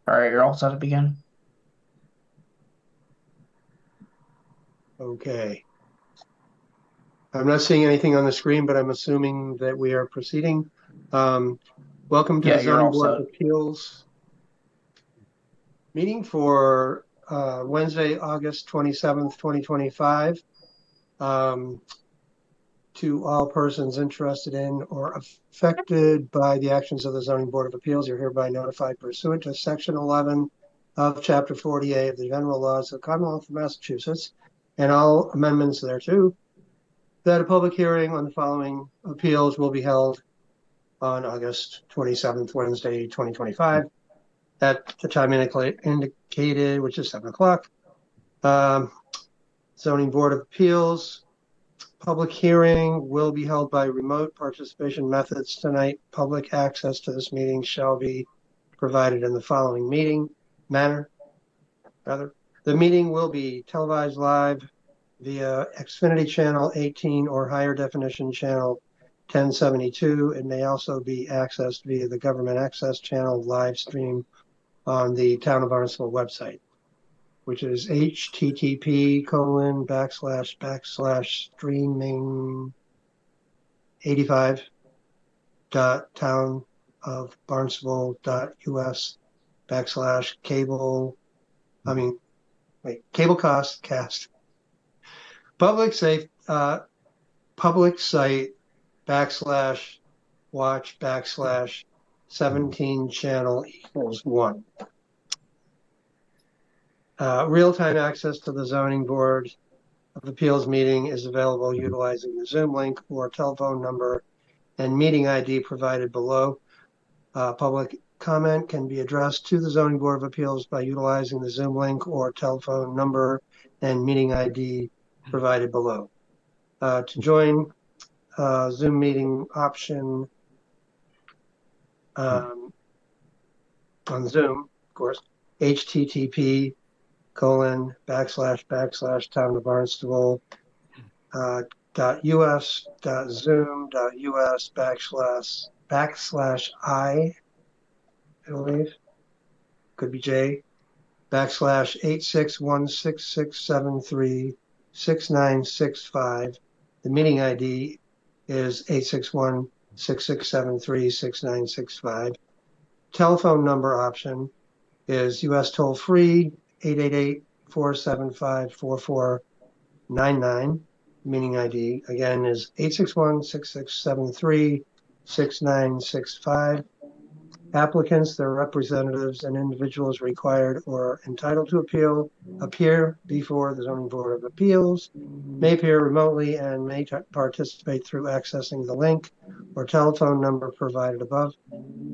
All right, you're all set to begin. Okay. I'm not seeing anything on the screen, but I'm assuming that we are proceeding. Welcome to Yeah, the you're Zoning all Board set. of Appeals meeting for Wednesday, August 27th, 2025. Um, to all persons interested in or affected by the actions of the Zoning Board of Appeals, you're hereby notified pursuant to Section 11 of Chapter 48 of the General Laws of the Commonwealth of Massachusetts and all amendments thereto, that a public hearing on the following appeals will be held on August 27th, Wednesday, 2025, at the time indicated, which is 7 o'clock. Zoning Board of Appeals public hearing will be held by remote participation methods tonight. Public access to this meeting shall be provided in the following manner. The meeting will be televised live via Xfinity channel 18 or higher definition channel 1072. It may also be accessed via the government access channel live stream on the Town of Barnstable website, which is http://streaming 85.townofbarnstable.us/cable, cable cost cast public safe public site /watch/17 channel equals 1. Real-time access to the Zoning Board of Appeals meeting is available utilizing the Zoom link or telephone number and meeting ID provided below. Public comment can be addressed to the Zoning Board of Appeals by utilizing the Zoom link or telephone number and meeting ID provided below. To join Zoom meeting option on Zoom, of course, http://town of Barnstable .us.zoom.us/I believe, could be J, /861667369665. The meeting ID is 861-6673-6965. Telephone number option is US toll free 888-475-4499. Meeting ID again is 861-6673-6965. Applicants, their representatives, and individuals required or entitled to appear before the Zoning Board of Appeals may appear remotely and may participate through accessing the link or telephone number provided above.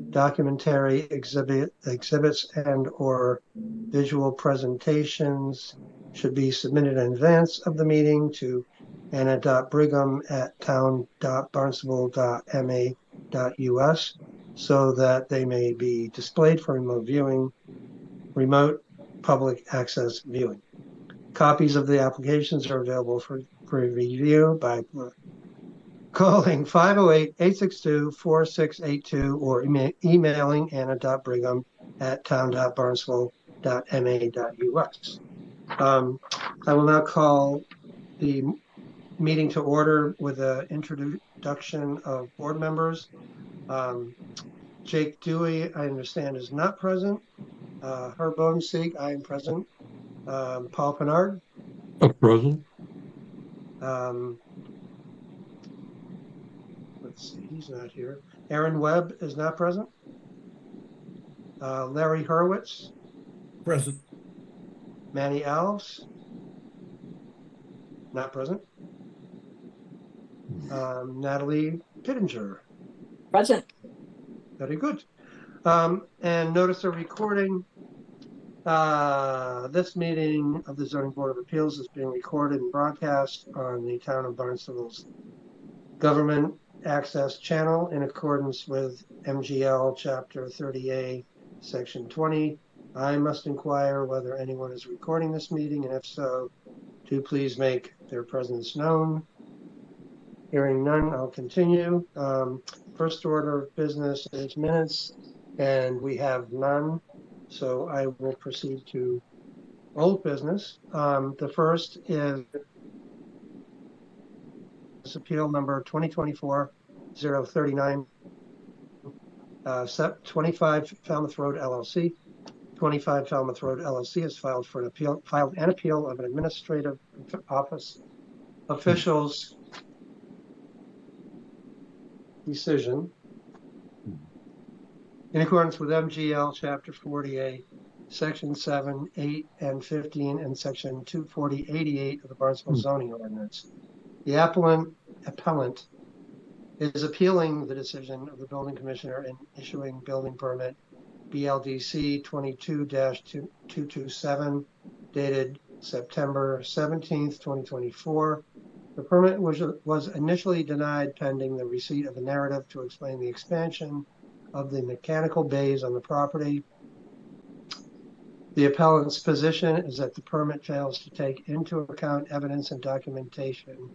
Documentary exhibits and or visual presentations should be submitted in advance of the meeting to anna.brigham@town.barnstable.ma.us so that they may be displayed for remote public access viewing. Copies of the applications are available for review by calling 508-862-4682 or emailing anna.brigham@town.barnstable.ma.us. I will now call the meeting to order with an introduction of board members. Jake Dewey, I understand, is not present. Herb Bodenseek, I am present. Paul Pinard. Present. Let's see, he's not here. Aaron Webb is not present. Larry Hurwitz. Present. Manny Alves. Not present. Natalie Pittenger. Present. Very good. And notice of recording. This meeting of the Zoning Board of Appeals is being recorded and broadcast on the Town of Barnstable's Government Access Channel in accordance with MGL Chapter 30A, Section 20. I must inquire whether anyone is recording this meeting, and if so, do please make their presence known. Hearing none, I'll continue. First order of business is minutes, and we have none. So I will proceed to old business. The first is appeal number 2024-039, 25 Falmouth Road LLC. 25 Falmouth Road LLC has filed an appeal of an administrative office official's decision in accordance with MGL Chapter 40A, Section 7, 8, and 15, and Section 24088 of the Barnstable zoning ordinance. The appellant is appealing the decision of the building commissioner in issuing building permit BLDC 22-227 dated September 17th, 2024. The permit was initially denied pending the receipt of a narrative to explain the expansion of the mechanical bays on the property. The appellant's position is that the permit fails to take into account evidence and documentation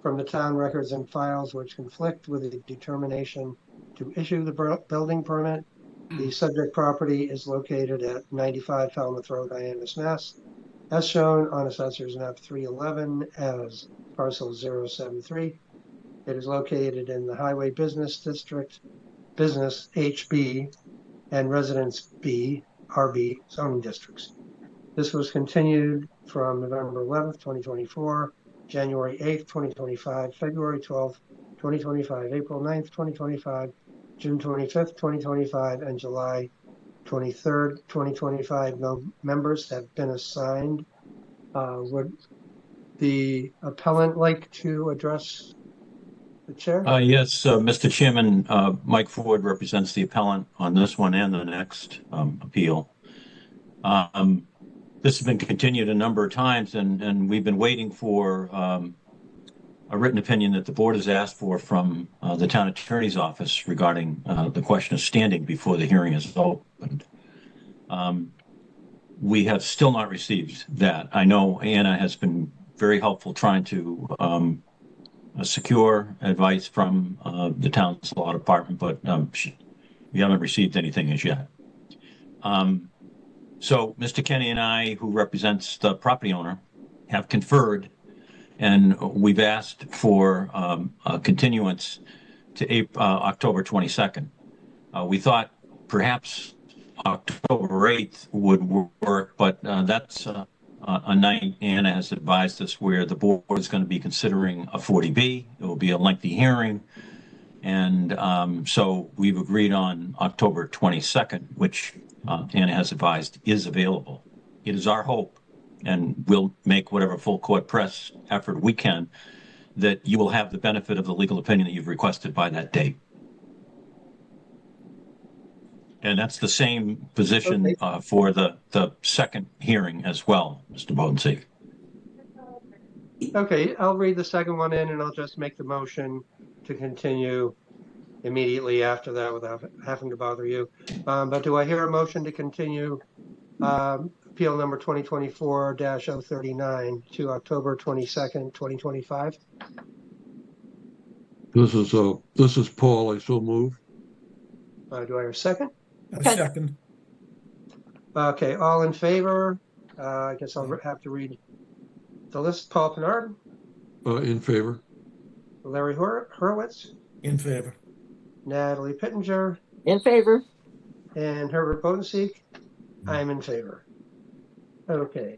from the town records and files which conflict with the determination to issue the building permit. The subject property is located at 95 Falmouth Road, Hyannis, Mass, as shown on Assessor's Map 311 as parcel 073. It is located in the Highway Business District, Business HB, and Residence B, RB zoning districts. This was continued from November 11th, 2024, January 8th, 2025, February 12th, 2025, April 9th, 2025, June 25th, 2025, and July 23rd, 2025. No members have been assigned. Would the appellant like to address the chair? Yes, Mr. Chairman, Mike Ford represents the appellant on this one and the next appeal. This has been continued a number of times, and we've been waiting for a written opinion that the board has asked for from the town attorney's office regarding the question of standing before the hearing is opened. We have still not received that. I know Anna has been very helpful trying to secure advice from the town's law department, but we haven't received anything as yet. So Mr. Kenny and I, who represents the property owner, have conferred, and we've asked for a continuance to October 22nd. We thought perhaps October 8th would work, but that's a night Anna has advised us where the board is going to be considering a 40B. It will be a lengthy hearing. And so we've agreed on October 22nd, which Anna has advised is available. It is our hope, and we'll make whatever full court press effort we can, that you will have the benefit of the legal opinion that you've requested by that date. And that's the same position for the second hearing as well, Mr. Bodensee. Okay, I'll read the second one in and I'll just make the motion to continue immediately after that without having to bother you. But do I hear a motion to continue appeal number 2024-039 to October 22nd, 2025? This is Paul. I so move. Do I hear a second? A second. Okay, all in favor? I guess I'll have to read the list. Paul Pinard? In favor. Larry Horowitz? In favor. Natalie Pittenger? In favor. And Herbert Bodensee? I'm in favor. Okay,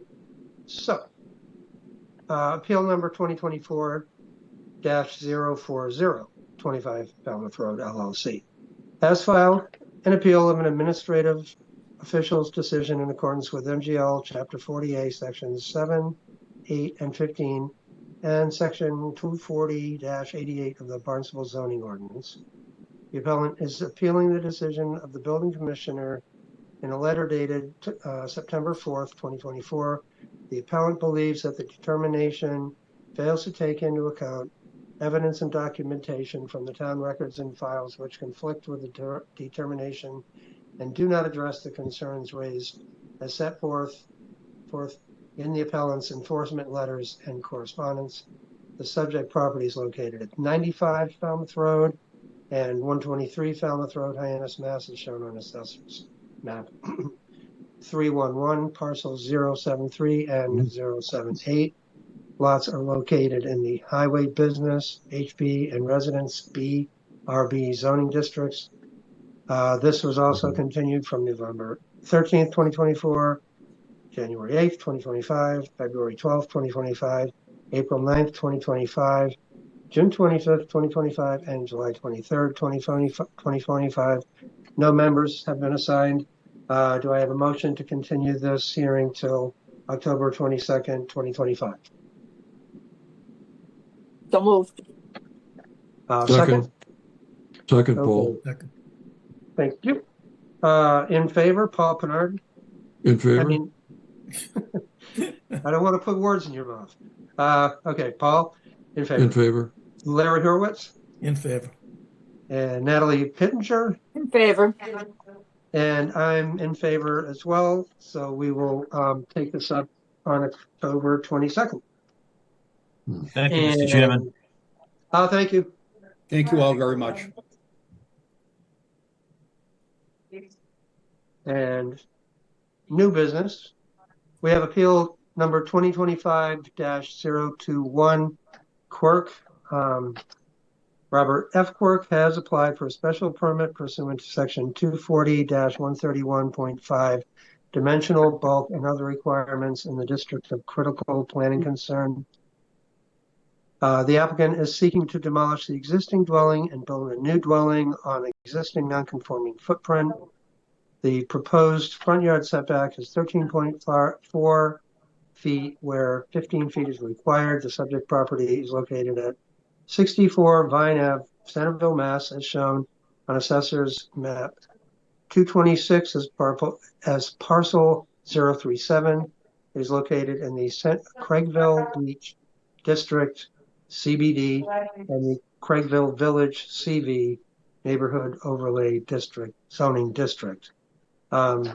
so appeal number 2024-040, 25 Falmouth Road, LLC, has filed an appeal of an administrative official's decision in accordance with MGL Chapter 40A, Sections 7, 8, and 15, and Section 240-88 of the Barnstable zoning ordinance. The appellant is appealing the decision of the building commissioner in a letter dated September 4th, 2024. The appellant believes that the determination fails to take into account evidence and documentation from the town records and files which conflict with the determination and do not address the concerns raised as set forth in the appellant's enforcement letters and correspondence. The subject property is located at 95 Falmouth Road and 123 Falmouth Road, Hyannis, Mass, as shown on Assessor's Map. 311, parcels 073 and 078. Lots are located in the highway business, HB, and residence B, RB zoning districts. This was also continued from November 13th, 2024, January 8th, 2025, February 12th, 2025, April 9th, 2025, June 25th, 2025, and July 23rd, 2025. No members have been assigned. Do I have a motion to continue this hearing till October 22nd, 2025? So moved. Second? Second, Paul. Okay, thank you. In favor, Paul Pinard? In I favor? mean, I don't want to put words in your mouth. Okay, Paul, in In favor. favor? Larry Hurwitz In favor. and Natalie Pittenger, In favor. and I'm in favor as well. So we will take this up on October 22nd. Thank you, Mr. Chairman. Thank you. Thank you all very much. And new business. We have appeal number 2025-021, Quirk. Robert F. Quirk has applied for a special permit pursuant to section 240-131.5, dimensional, bulk, and other requirements in the district of critical planning concern. The applicant is seeking to demolish the existing dwelling and build a new dwelling on existing non-conforming footprint. The proposed front yard setback is 13.4 feet, where 15 feet is required. The subject property is located at 64 Vine Ave, Centerville, Mass, as shown on Assessor's Map 226 as parcel 037. It is located in the Craigville Beach District, CBD, and the Craigville Village, CV, Neighborhood Overlay District, Zoning District. Do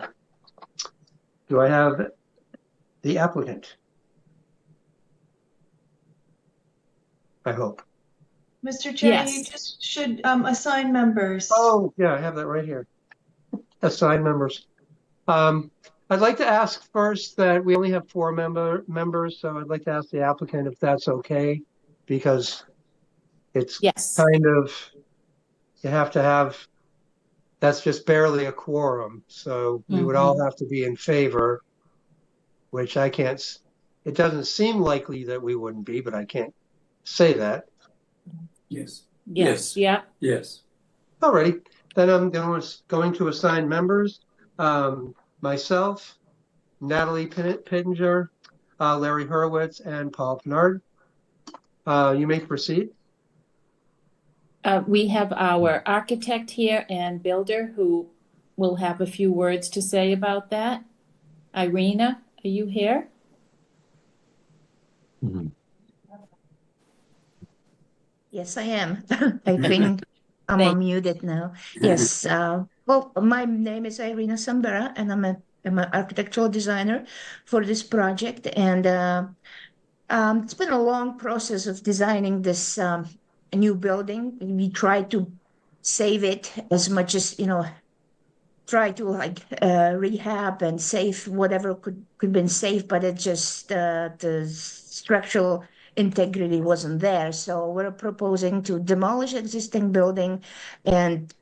I have the applicant? I hope. Mr. Chairman, you Yes. just should assign members. Oh, yeah, I have that right here. Assign members. I'd like to ask first that we only have 4 members, so I'd like to ask the applicant if that's okay, because it's Yes. kind of, you have to have, that's just barely a quorum, so we would all have to be in favor, which I can't, it doesn't seem likely that we wouldn't be, but I can't say that. Yes. Yes. Yeah. Yes. Alrighty, then I'm going to assign members. Myself, Natalie Pittenger, Larry Hurwitz, and Paul Pinard. You may proceed. We have our architect here and builder who will have a few words to say about that. Irina, are you here? Mhm. Yes, I am. I think I'm Thank- unmuted now. Yes. Well, my name is Irina Sambera, and I'm an architectural designer for this project. And it's been a long process of designing this new building. We try to save it as much as, try to rehab and save whatever could been saved, but it just the structural integrity wasn't there. So we're proposing to demolish existing building and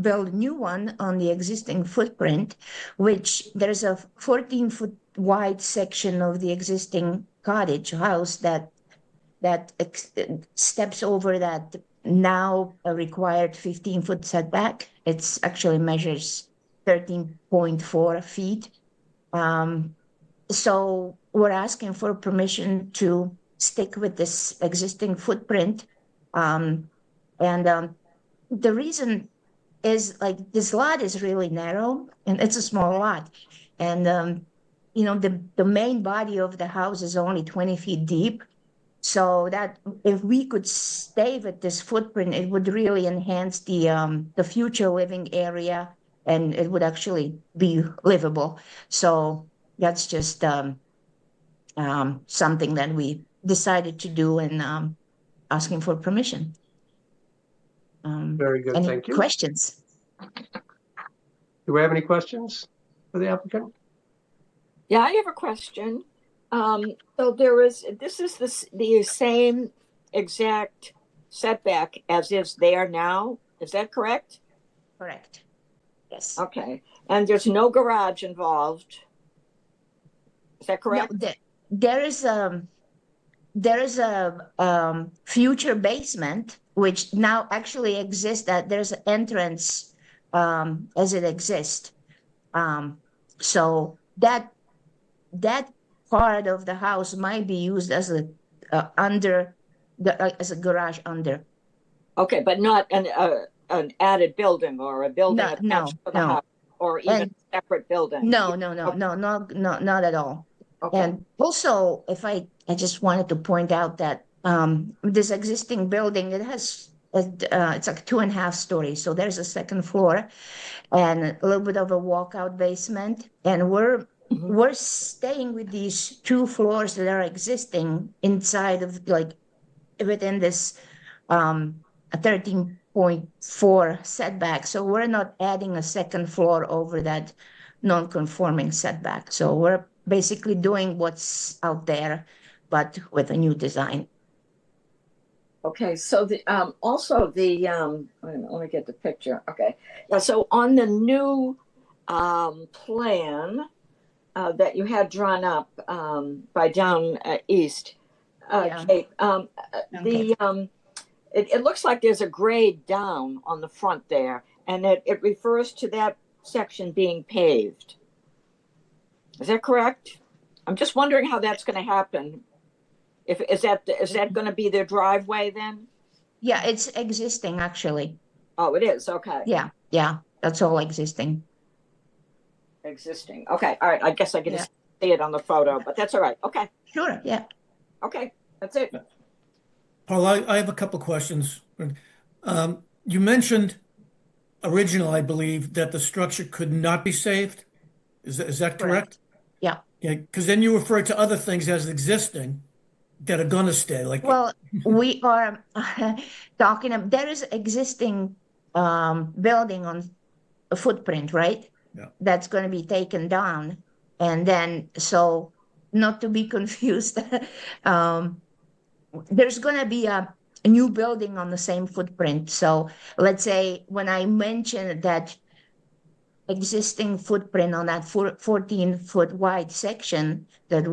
build a new one on the existing footprint, which there's a 14-foot wide section of the existing cottage house that steps over that now a required 15-foot setback. It's actually measures 13.4 feet. So we're asking for permission to stick with this existing footprint. The reason is this lot is really narrow and it's a small lot. And, the main body of the house is only 20 feet deep. So that if we could stay with this footprint, it would really enhance the future living area, and it would actually be livable. So that's just something that we decided to do, and asking for permission. Very good, Any thank you. questions? Do we have any questions for the applicant? Yeah, I have a question. So this is the same exact setback as is there now. Is that correct? Correct. Yes. Okay. And there's no garage involved. Is that No, correct? there is a future basement which now actually exists. That there's an entrance as it exists. Um, so that part of the house might be used as a under the as a garage under. Okay, but not an added building or a building No, no, attached to the no, house or even and a separate building. no, no, no, Okay. no, no, no, not at all. Okay. And also, if I just wanted to point out that this existing building, it's like 2.5 stories. So there's a second floor and a little bit of a walkout basement. And Mhm. we're staying with these 2 floors that are existing inside of like within this a 13.4 setback. So we're not adding a second floor over that non-conforming setback. So we're basically doing what's out there, but with a new design. Okay, so the also the wait a minute, let me get the picture. Okay. Yeah, so on the new plan that you had drawn up by down east, Yeah. Kate, Okay. it looks like there's a grade down on the front there, and it refers to that section being paved. Is that correct? I'm just wondering how that's going to happen. If is that going to be their driveway then? Yeah, it's existing actually. Oh, it is. Okay. Yeah, yeah, that's all existing. Existing. Okay. All right. I guess I get Yeah. to see it on the photo, but that's all right. Okay. Sure, yeah. Okay. That's it. Paul, I have a couple questions. You mentioned originally, I believe, that the structure could not be saved. Is that correct? Yeah. Yeah, because then you referred to other things as existing that are gonna stay, like, Well, we are there is existing building on a footprint, right? yeah. That's going to be taken down. And then, so not to be confused, um, there's going to be a new building on the same footprint. So let's say when I mentioned that existing footprint on that 14-foot wide section that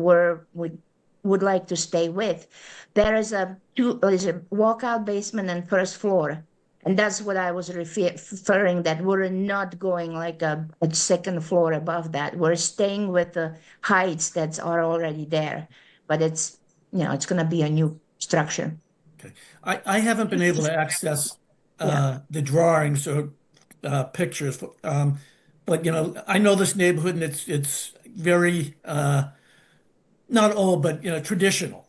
would like to stay with, there's a walkout basement and first floor. And that's what I was referring, that we're not going like a second floor above that. We're staying with the heights that are already there, but it's going to be a new structure. Okay. I haven't been able to access Yeah. the drawings or pictures, but I know this neighborhood and it's very not old, but traditional.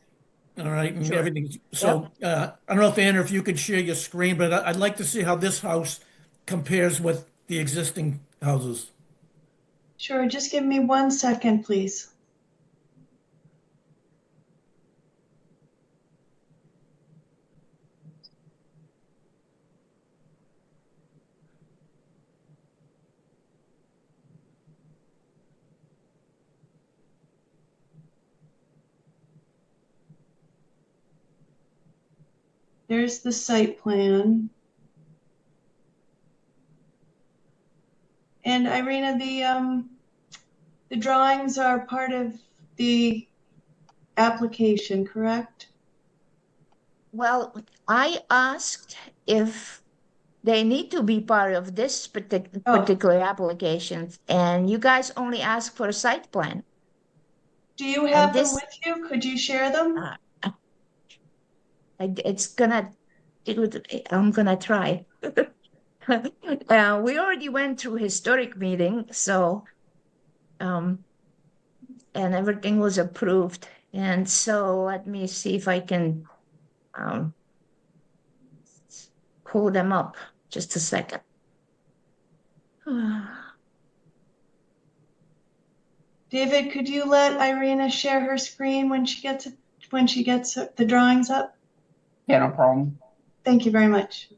All right, and Sure. everything. Yep. So I don't know if Anna, if you could share your screen, but I'd like to see how this house compares with the existing houses. Sure, just give me 1 second, please. There's the site plan. And Irina, the drawings are part of the application, correct? Well, I asked if they need to be part of this particular application, and you guys only ask for a site plan. Do you And have them with you? Could you share them? I'm gonna try. We already went through historic meeting, so and everything was approved. And so let me see if I can pull them up. Just a second. David, could you let Irina share her screen when she gets the drawings up? Yeah, no problem. Thank you very much.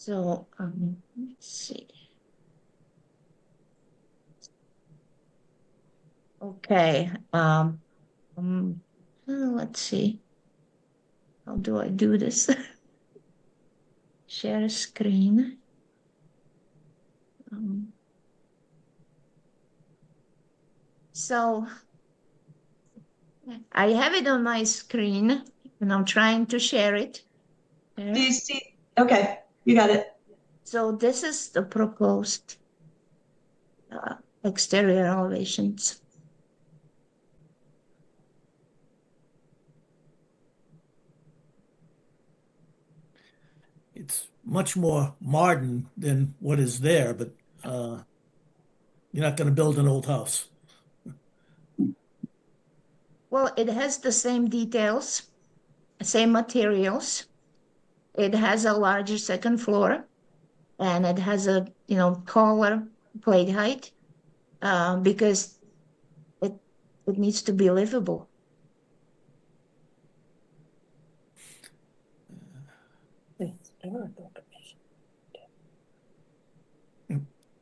So, let's see. Okay, let's see. How do I do this? Share screen. So I have it on my screen and I'm trying to share it. Do you see? Okay, you got it. So this is the proposed exterior elevations. It's much more modern than what is there, but you're not going to build an old house. Well, it has the same details, same materials. It has a larger second floor, and it has a taller plate height because it needs to be livable.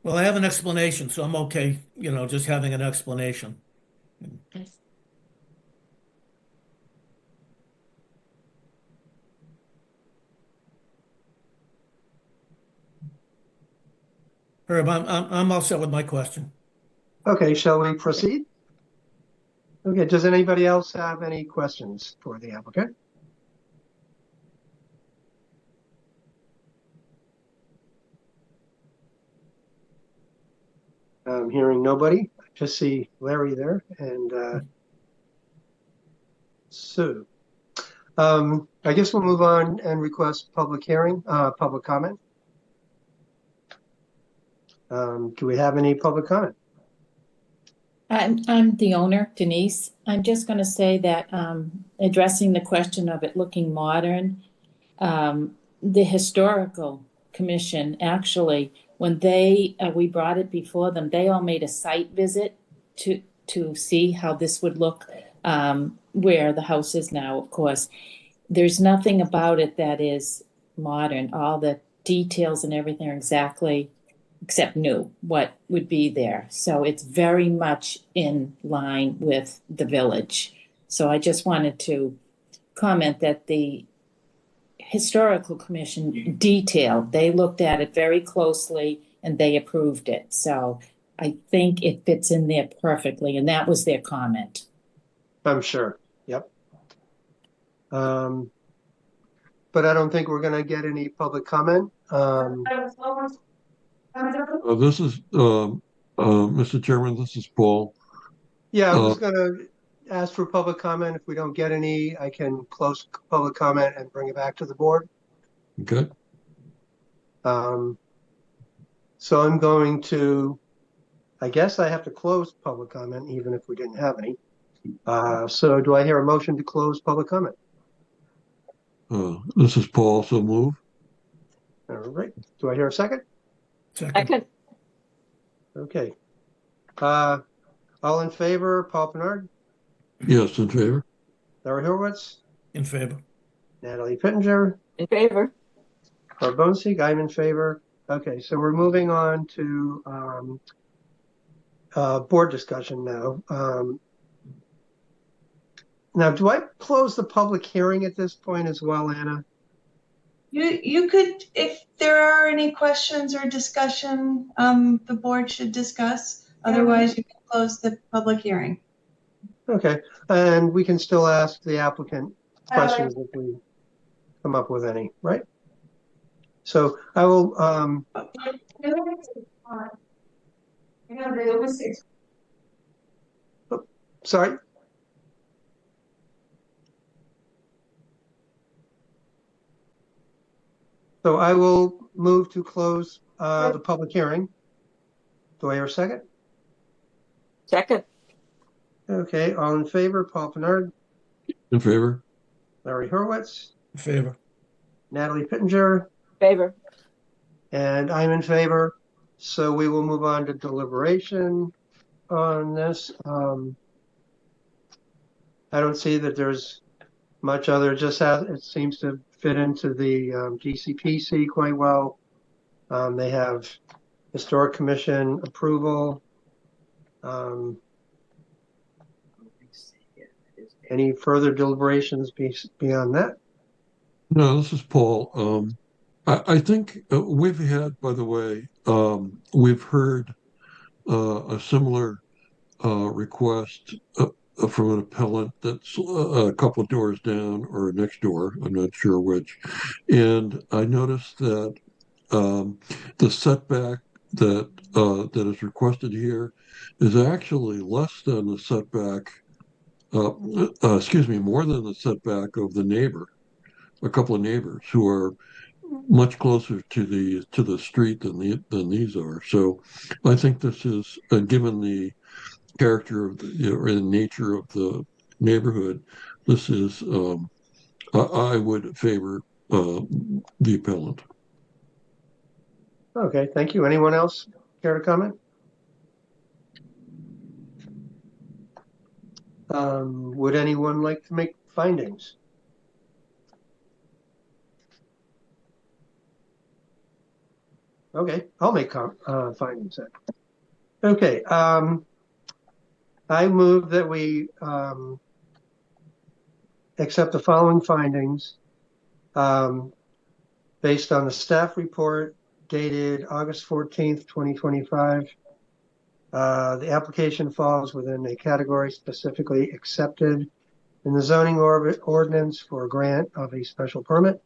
Well, I have an explanation, so I'm okay, just having an explanation. Yes. Herb, I'm all set with my question. Okay, shall we proceed? Okay, does anybody else have any questions for the applicant? I'm hearing nobody. I just see Larry there and Sue. I guess we'll move on and request public hearing, public comment. Do we have any public comment? I'm the owner, Denise. I'm just going to say that addressing the question of it looking modern, the historical commission actually, when we brought it before them, they all made a site visit to see how this would look where the house is now. Of course, there's nothing about it that is modern. All the details and everything are exactly except new, what would be there. So it's very much in line with the village. So I just wanted to comment that the historical commission detailed, they looked at it very closely and they approved it. So I think it fits in there perfectly, and that was their comment. I'm sure. Yep. But I don't think we're going to get any public comment. This is, Mr. Chairman, this is Paul. Yeah, I was going to ask for public comment. If we don't get any, I can close public comment and bring it back to the board. Okay. So I'm going to, I guess I have to close public comment even if we didn't have any. So do I hear a motion to close public comment? This is Paul, so move. All right. Do I hear a second? Second. Okay. All in favor, Paul Pinard, Yes, in favor. Larry Hurwitz, In favor. Natalie Pittenger, In favor. Barb Bonesig, I'm in favor. Okay, so we're moving on to board discussion now. Now, do I close the public hearing at this point as well, Anna? You could, if there are any questions or discussion, the board should discuss. Otherwise, you can close the public hearing. Okay, and we can still ask the applicant questions if we come up with any, right? So I will, sorry. So I will move to close the public hearing. Do I hear a second? Second. Okay, all in favor, Paul Pinard, In favor. Larry Hurwitz, In favor. Natalie Pittenger, Favor. and I'm in favor. So we will move on to deliberation on this. I don't see that there's much other, just as it seems to fit into the DCPC quite well. They have Historic Commission approval. Any further deliberations beyond that? No, this is Paul. I think we've had, by the way, we've heard a similar request from an appellant that's a couple of doors down or next door. I'm not sure which. And I noticed that the setback that is requested here is actually less than the setback. Excuse me, more than the setback of the neighbor, a couple of neighbors who are much closer to the street than these are. So I think this is, given the character of and nature of the neighborhood, this is I would favor the appellant. Okay, thank you. Anyone else care to comment? Would anyone like to make findings? Okay, I'll make findings then. Okay, I move that we accept the following findings based on the staff report dated August 14th, 2025. The application falls within a category specifically accepted in the zoning ordinance for a grant of a special permit,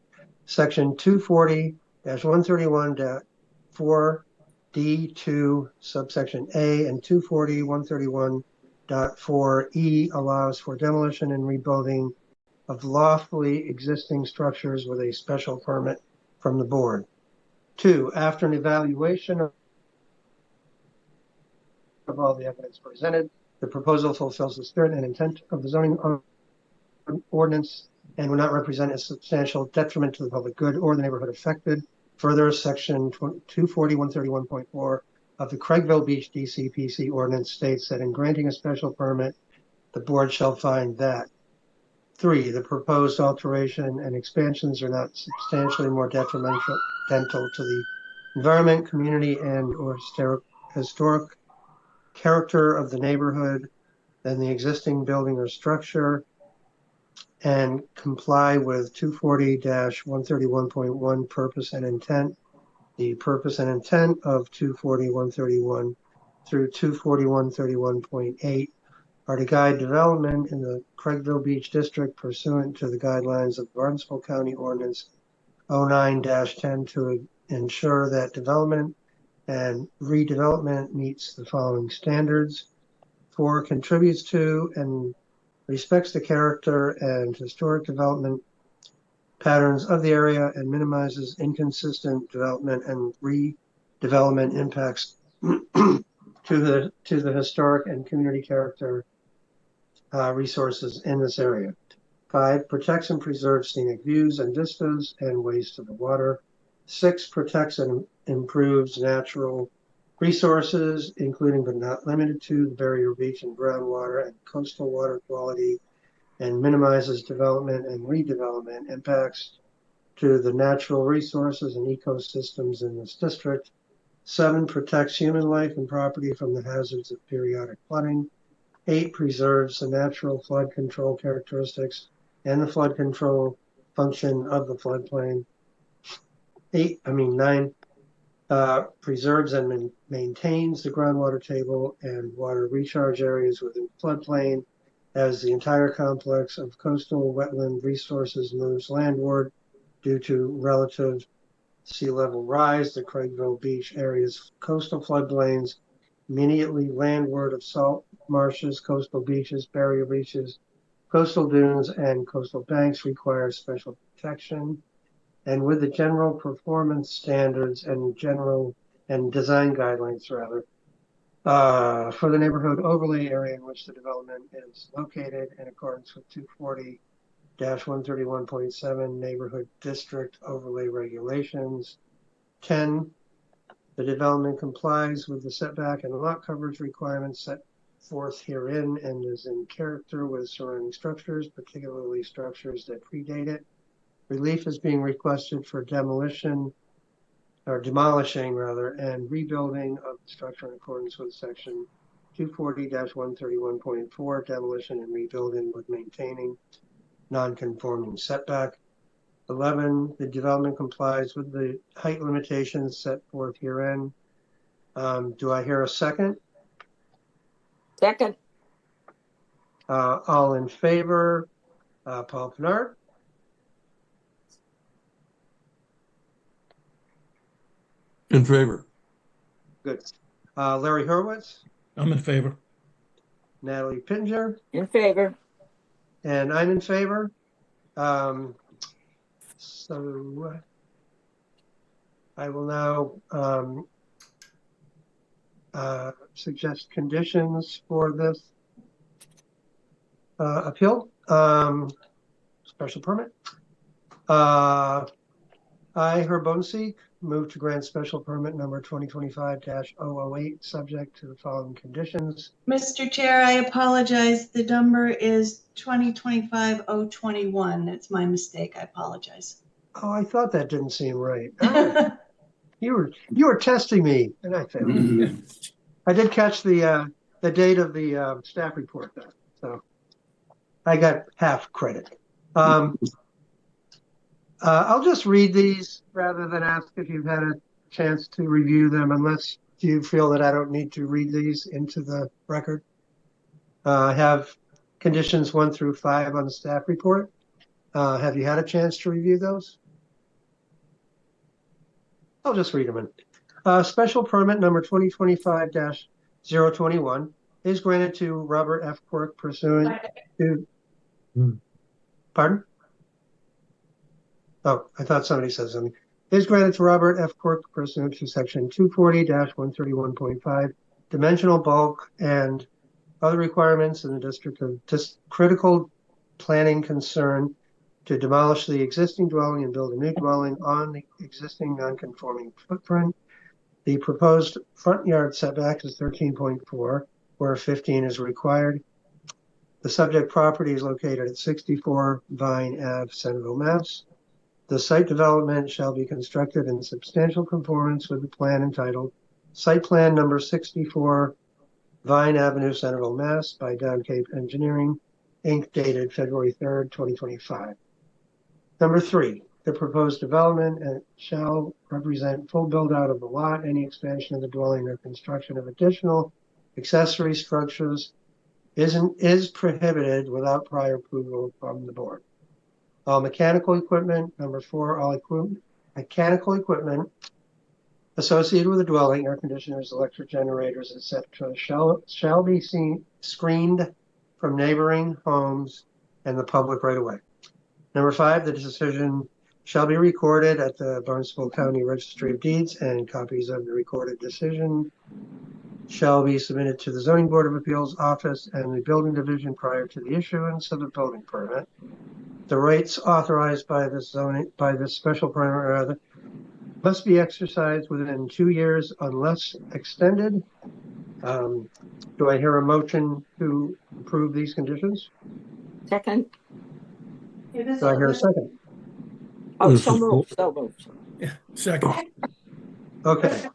section 240-131.4D2 subsection A and 240-131.4E allows for demolition and rebuilding of lawfully existing structures with a special permit from the board. 2, after an evaluation of all the evidence presented, the proposal fulfills the spirit and intent of the zoning ordinance and will not represent a substantial detriment to the public good or the neighborhood affected. Further, section 240-131.4 of the Craigville Beach DCPC ordinance states that in granting a special permit, the board shall find that 3, the proposed alteration and expansions are not substantially more detrimental to the environment, community, and or historic character of the neighborhood than the existing building or structure, and comply with 240-131.1 purpose and intent. The purpose and intent of 240-131 through 240-131.8 are to guide development in the Craigville Beach District pursuant to the guidelines of Barnstable County Ordinance 09-10 to ensure that development and redevelopment meets the following standards. 4, contributes to and respects the character and historic development patterns of the area and minimizes inconsistent development and redevelopment impacts to the historic and community character resources in this area. 5, protects and preserves scenic views and vistas and ways to the water. 6, protects and improves natural resources, including but not limited to the barrier reef and groundwater and coastal water quality, and minimizes development and redevelopment impacts to the natural resources and ecosystems in this district. 7, protects human life and property from the hazards of periodic flooding. 8, preserves the natural flood control characteristics and the flood control function of the floodplain. 9, preserves and maintains the groundwater table and water recharge areas within floodplain as the entire complex of coastal wetland resources moves landward due to relative sea level rise. The Craigville Beach area's coastal floodplains immediately landward of salt marshes, coastal beaches, barrier reaches, coastal dunes, and coastal banks require special protection. And with the general performance standards and design guidelines for the neighborhood overlay area in which the development is located in accordance with 240-131.7 neighborhood district overlay regulations. 10, the development complies with the setback and lot coverage requirements set forth herein and is in character with surrounding structures, particularly structures that predate it. Relief is being requested for demolition or demolishing rather, and rebuilding of the structure in accordance with section 240-131.4, demolition and rebuilding with maintaining non-conforming setback. 11, the development complies with the height limitations set forth herein. Do I hear a second? Second. All in favor? Paul Pinard? In favor. Good. Larry Hurwitz? I'm in favor. Natalie Pittenger? In favor. And I'm in favor. So I will now suggest conditions for this appeal, special permit. I, Herb Bonseek, move to grant special permit number 2025-008, subject to the following conditions. Mr. Chair, I apologize. The number is 2025-021. It's my mistake. I apologize. Oh, I thought that didn't seem right. Oh, you were testing me, and I failed. I did catch the date of the staff report, though, so I got half credit. I'll just read these rather than ask if you've had a chance to review them, unless you feel that I don't need to read these into the record. I have conditions 1 through 5 on the staff report. Have you had a chance to review those? I'll just read them in. Special permit number 2025-021 is granted to Robert F. Quirk pursuant to... Pardon? Oh, I thought somebody said something. Is granted to Robert F. Quirk pursuant to section 240-131.5, dimensional bulk and other requirements in the district of critical planning concern to demolish the existing dwelling and build a new dwelling on the existing non-conforming footprint. The proposed front yard setback is 13.4, where 15 is required. The subject property is located at 64 Vine Ave, Centerville, Mass. The site development shall be constructed in substantial conformance with the plan entitled Site Plan Number 64 Vine Avenue, Centerville, Mass. By Down Cape Engineering, Inc., dated February 3rd, 2025. Number 3, the proposed development shall represent full build out of the lot, any expansion of the dwelling or construction of additional accessory structures is prohibited without prior approval from the board. All mechanical equipment, number 4, all mechanical equipment associated with the dwelling, air conditioners, electric generators, etc., shall be screened from neighboring homes and the public right of way. Number 5, the decision shall be recorded at the Barnstable County Registry of Deeds, and copies of the recorded decision shall be submitted to the Zoning Board of Appeals office and the building division prior to the issuance of the building permit. The rates authorized by this special permit must be exercised within 2 years unless extended. Do I hear a motion to approve these conditions? Second. Do I hear a second? Oh, so moved. So moved. Yeah, second. Okay.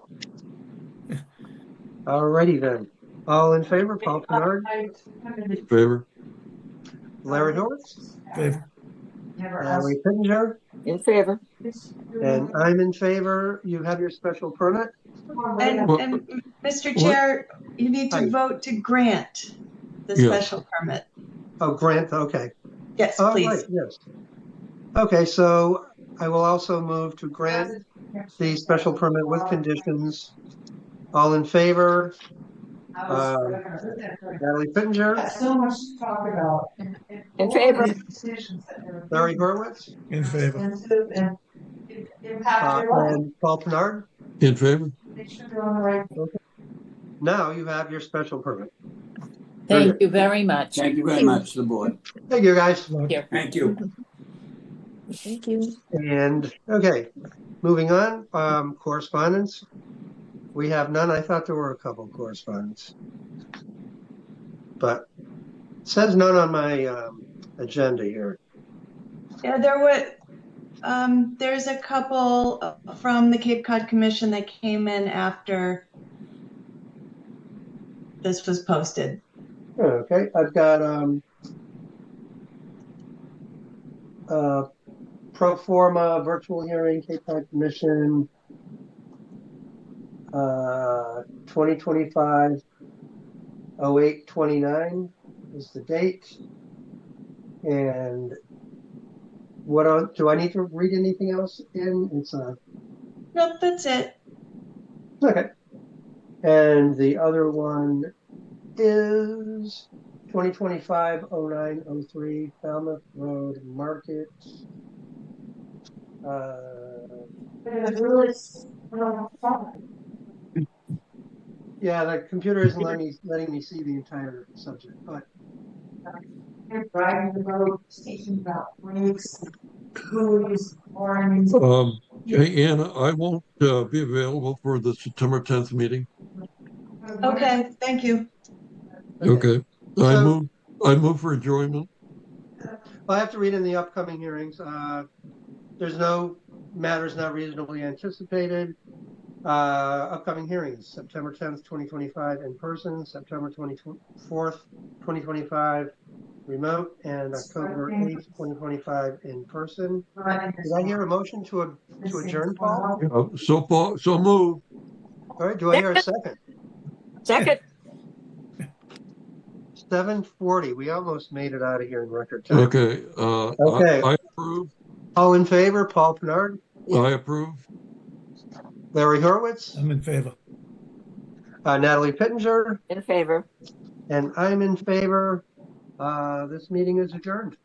Alrighty then. All in favor, Paul Pinard? In favor. Larry Horowitz? Favor. Natalie Pittenger? In favor. And I'm in favor. You have your special permit? And Mr. Chair, you need to vote to grant the special permit. Oh, grant, okay. Yes, Oh, please. right, yes. Okay, so I will also move to grant the special permit with conditions. All in favor? Natalie Pittenger? So much to talk about. In favor. Larry Horowitz? In favor. And impact your life. And Paul Pinard? In favor. Make sure you're on the right. Okay. Now you have your special permit. Thank you very much. Thank you very much, the board. Thank you, guys. Here. Thank you. Thank you. And, okay, moving on, correspondence. We have none. I thought there were a couple correspondence. But it says none on my agenda here. Yeah, there There's a couple from the Cape Cod Commission that came in after this was posted. Okay, I've got pro forma virtual hearing, Cape Cod Commission, 2025 08/29 is the date. And what else? Do I need to read anything else in? It's Nope, that's it. okay. And the other one is 2025 09/03 Falmouth Road Market. Yeah, the computer isn't letting me see the entire subject, but Driving the road, station about brakes, buoys, orange. Hey, Anna, I won't be available for the September 10th meeting. Okay, thank you. Okay. So- I move for adjournment. I have to read in the upcoming hearings. There's no matters not reasonably anticipated. Upcoming hearings, September 10th, 2025 in person, September 24th, 2025 remote, and October 8th, 2025 in person. Did I hear a motion to adjourn, Paul? So move. All right, do I hear a second? Second. 7:40, we almost made it out of here in record time. Okay. Okay. I approve. All in favor, Paul Pinard, I approve. Larry Hurwitz, I'm in favor. Natalie Pittenger, In favor. and I'm in favor. This meeting is adjourned.